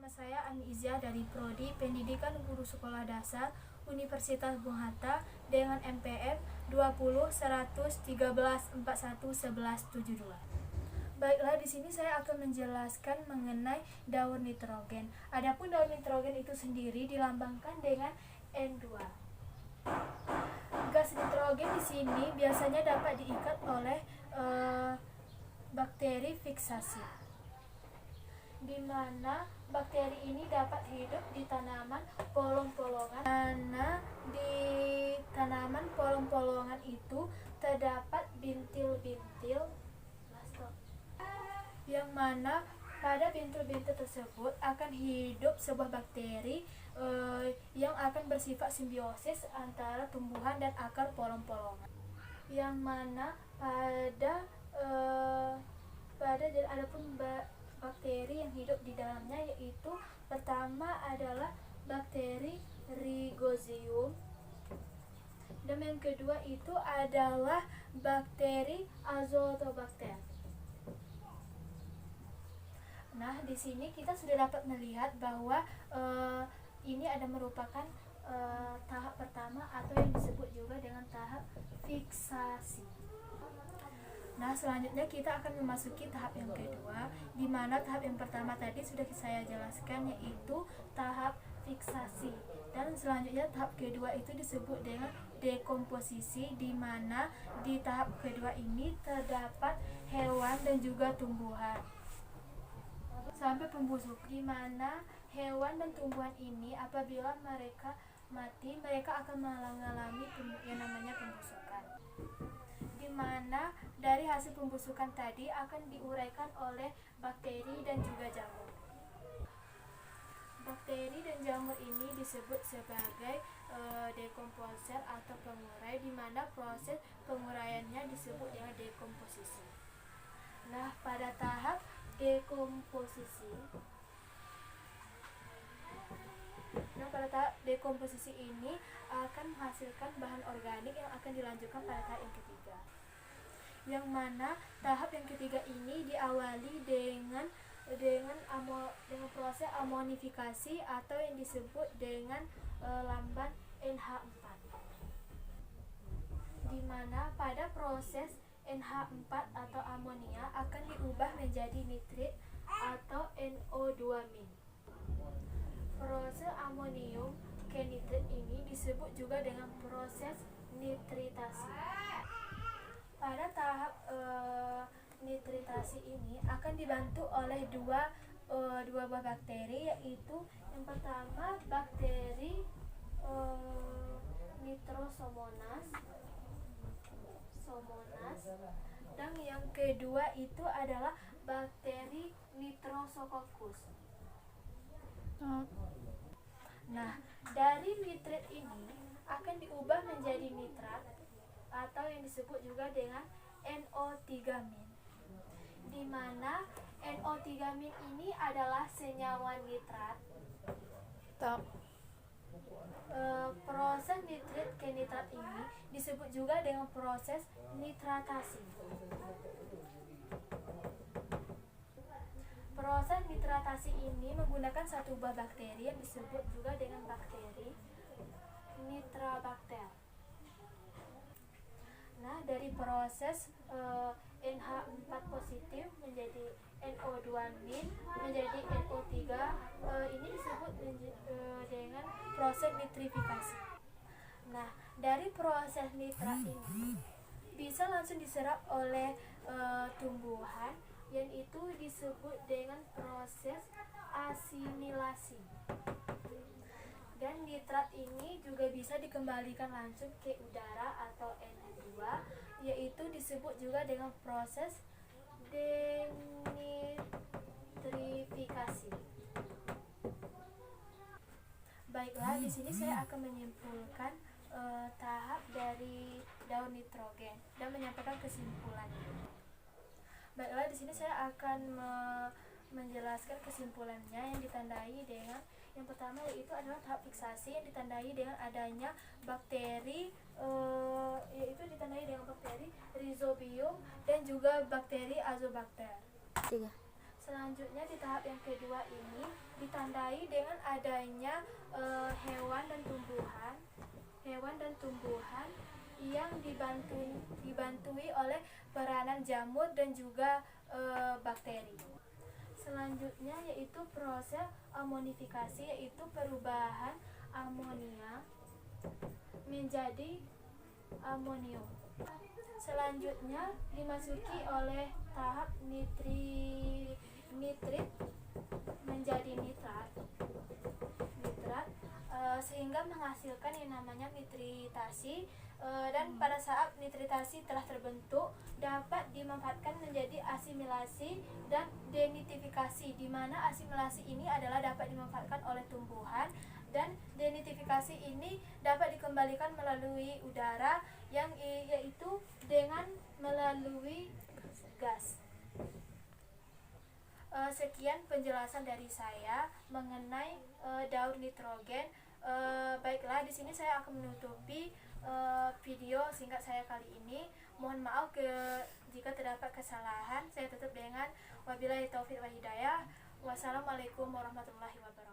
Nama saya Ani Izia dari Prodi Pendidikan Guru Sekolah Dasar Universitas Bung Hatta dengan NPM 20.113.41.11.72. Baiklah, di sini saya akan menjelaskan mengenai daur nitrogen. Adapun daur nitrogen itu sendiri dilambangkan dengan N2. Gas nitrogen di sini biasanya dapat diikat oleh bakteri fiksasi, di mana bakteri ini dapat hidup di tanaman polong-polongan, karena di tanaman polong-polongan itu terdapat bintil-bintil yang mana pada bintil-bintil tersebut akan hidup sebuah bakteri yang akan bersifat simbiosis antara tumbuhan dan akar polong-polongan, yang mana adapun bakteri yang hidup di dalamnya, yaitu pertama adalah bakteri Rhizobium, dan yang kedua itu adalah bakteri Azotobacter. Nah, di sini kita sudah dapat melihat bahwa ini ada merupakan tahap pertama atau yang disebut juga dengan tahap fiksasi. Nah, selanjutnya kita akan memasuki tahap yang kedua, di mana tahap yang pertama tadi sudah saya jelaskan, yaitu tahap fiksasi. Dan selanjutnya tahap kedua itu disebut dengan dekomposisi, di mana di tahap kedua ini terdapat hewan dan juga tumbuhan sampai pembusukan, di mana hewan dan tumbuhan ini apabila mereka mati, mereka akan mengalami yang namanya pembusukan, di mana dari hasil pembusukan tadi akan diuraikan oleh bakteri dan juga jamur. Bakteri dan jamur ini disebut sebagai dekomposer atau pengurai, di mana proses penguraiannya disebut dengan dekomposisi. Nah, pada tahap dekomposisi ini akan menghasilkan bahan organik yang akan dilanjutkan pada tahap yang ketiga, yang mana tahap yang ketiga ini diawali dengan proses amonifikasi atau yang disebut dengan lamban NH4, di mana pada proses NH4 atau amonia akan diubah menjadi nitrit atau NO2-. Proses amonium ke nitrit ini disebut juga dengan proses nitritasi. Pada tahap nitritasi ini akan dibantu oleh dua buah bakteri, yaitu yang pertama bakteri Nitrosomonas, dan yang kedua itu adalah bakteri Nitrosococcus. Nah, dari nitrit ini akan diubah menjadi nitrat atau yang disebut juga dengan NO3-, di mana NO3- ini adalah senyawa nitrat. Proses nitrit ke nitrat ini disebut juga dengan proses nitratasi. Proses nitratasi ini menggunakan satu buah bakteri yang disebut juga dengan bakteri Nitrobacter. Nah, dari proses NH4 positif menjadi NO2- menjadi NO3, ini disebut dengan proses nitrifikasi. Nah, dari proses nitrat ini bisa langsung diserap oleh tumbuhan, yang itu disebut dengan proses asimilasi. Dan nitrat ini juga bisa dikembalikan langsung ke udara atau N2, yaitu disebut juga dengan proses denitrifikasi. Baiklah, di sini saya akan menyimpulkan tahap dari daur nitrogen dan menyampaikan kesimpulannya. Baiklah, di sini saya akan menjelaskan kesimpulannya yang ditandai dengan yang pertama, yaitu adalah tahap fiksasi yang ditandai dengan adanya bakteri Rhizobium dan juga bakteri Azotobacter. Selanjutnya di tahap yang kedua ini ditandai dengan adanya hewan dan tumbuhan yang dibantui oleh peranan jamur dan juga bakteri. Selanjutnya yaitu proses amonifikasi, yaitu perubahan amonia menjadi amonium. Selanjutnya dimasuki oleh tahap nitrit menjadi nitrat, sehingga menghasilkan yang namanya nitritasi, dan pada saat nitritasi telah terbentuk dapat dimanfaatkan menjadi asimilasi dan denitrifikasi, di mana asimilasi ini adalah dapat dimanfaatkan oleh tumbuhan dan denitrifikasi ini dapat dikembalikan melalui udara yaitu dengan melalui gas. Sekian penjelasan dari saya mengenai daur nitrogen. Baiklah, di sini saya akan menutupi video singkat saya kali ini. Mohon maaf jika terdapat kesalahan. Saya tutup dengan wabillahi taufiq wa hidayah. Wassalamualaikum warahmatullahi wabarakatuh.